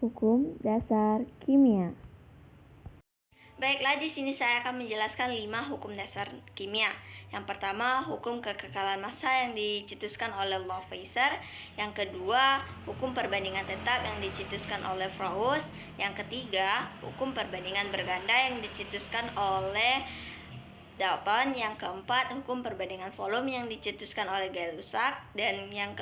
Hukum dasar kimia. Baiklah, di sini saya akan menjelaskan 5 hukum dasar kimia. Yang pertama, hukum kekekalan massa yang dicetuskan oleh Lavoisier. Yang kedua, hukum perbandingan tetap yang dicetuskan oleh Froude. Yang ketiga, hukum perbandingan berganda yang dicetuskan oleh Dalton. Yang keempat, hukum perbandingan volume yang dicetuskan oleh Gay-Lussac. Dan yang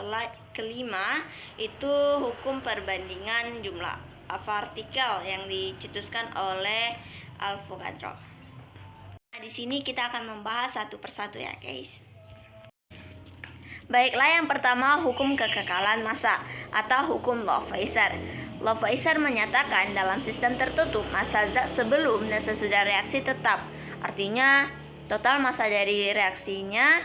kelima, itu hukum perbandingan jumlah partikel yang dicetuskan oleh Avogadro. Nah, di sini kita akan membahas satu persatu ya, guys. Baiklah, yang pertama hukum kekekalan massa atau hukum Lavoisier. Lavoisier menyatakan dalam sistem tertutup massa zat sebelum dan sesudah reaksi tetap. Artinya total massa dari reaksinya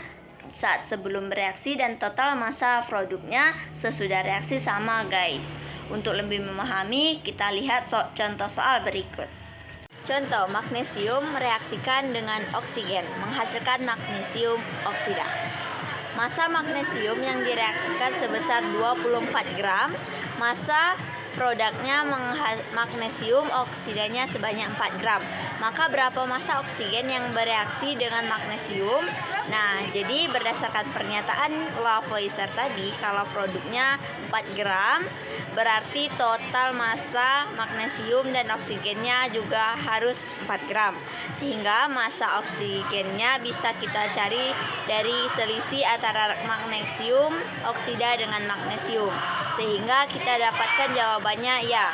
saat sebelum bereaksi dan total massa produknya sesudah reaksi sama, guys. Untuk lebih memahami, kita lihat contoh soal berikut. Contoh, magnesium reaksikan dengan oksigen menghasilkan magnesium oksida. Massa magnesium yang direaksikan sebesar 24 gram, massa produknya magnesium oksidanya sebanyak 4 gram. Maka berapa massa oksigen yang bereaksi dengan magnesium? Nah, jadi berdasarkan pernyataan Lavoisier tadi, kalau produknya 4 gram, berarti total massa magnesium dan oksigennya juga harus 4 gram. Sehingga massa oksigennya bisa kita cari dari selisih antara magnesium oksida dengan magnesium. Sehingga kita dapatkan jawabannya ya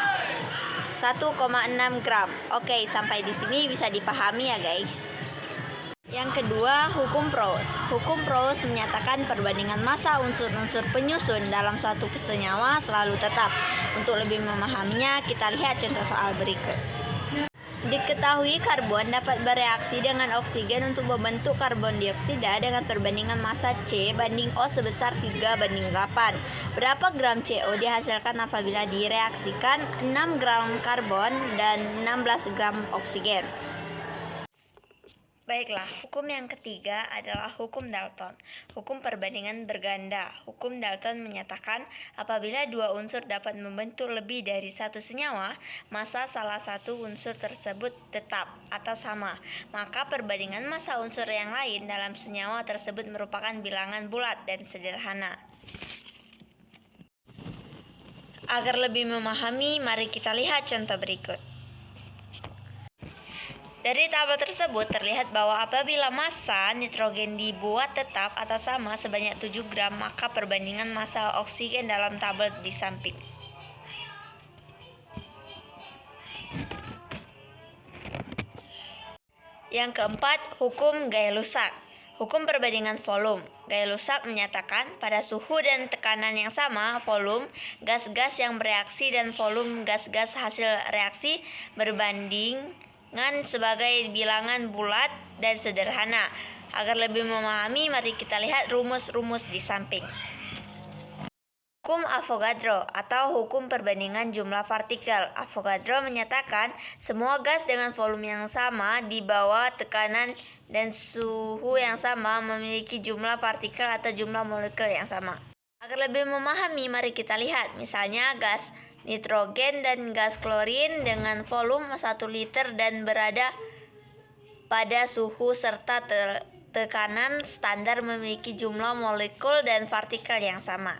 1,6 gram. Oke, sampai di sini bisa dipahami ya, guys. Yang kedua, hukum Froude. Hukum Froude menyatakan perbandingan massa unsur-unsur penyusun dalam suatu senyawa selalu tetap. Untuk lebih memahaminya, kita lihat contoh soal berikut. Diketahui karbon dapat bereaksi dengan oksigen untuk membentuk karbon dioksida dengan perbandingan massa C banding O sebesar 3:8. Berapa gram CO dihasilkan apabila direaksikan 6 gram karbon dan 16 gram oksigen? Baiklah, hukum yang ketiga adalah hukum Dalton. Hukum perbandingan berganda. Hukum Dalton menyatakan apabila dua unsur dapat membentuk lebih dari satu senyawa, massa salah satu unsur tersebut tetap atau sama. Maka perbandingan massa unsur yang lain dalam senyawa tersebut merupakan bilangan bulat dan sederhana. Agar lebih memahami, mari kita lihat contoh berikut. Dari tabel tersebut terlihat bahwa apabila massa nitrogen dibuat tetap atau sama sebanyak 7 gram, maka perbandingan massa oksigen dalam tabel di samping. Yang keempat, hukum Gay-Lussac. Hukum perbandingan volume. Gay-Lussac menyatakan pada suhu dan tekanan yang sama, volume gas-gas yang bereaksi dan volume gas-gas hasil reaksi berbanding sebagai bilangan bulat dan sederhana. Agar lebih memahami, mari kita lihat rumus-rumus di samping. Hukum Avogadro atau hukum perbandingan jumlah partikel. Avogadro menyatakan semua gas dengan volume yang sama di bawah tekanan dan suhu yang sama memiliki jumlah partikel atau jumlah molekul yang sama. Agar lebih memahami, mari kita lihat misalnya gas nitrogen dan gas klorin dengan volume 1 liter dan berada pada suhu serta tekanan standar memiliki jumlah molekul dan partikel yang sama.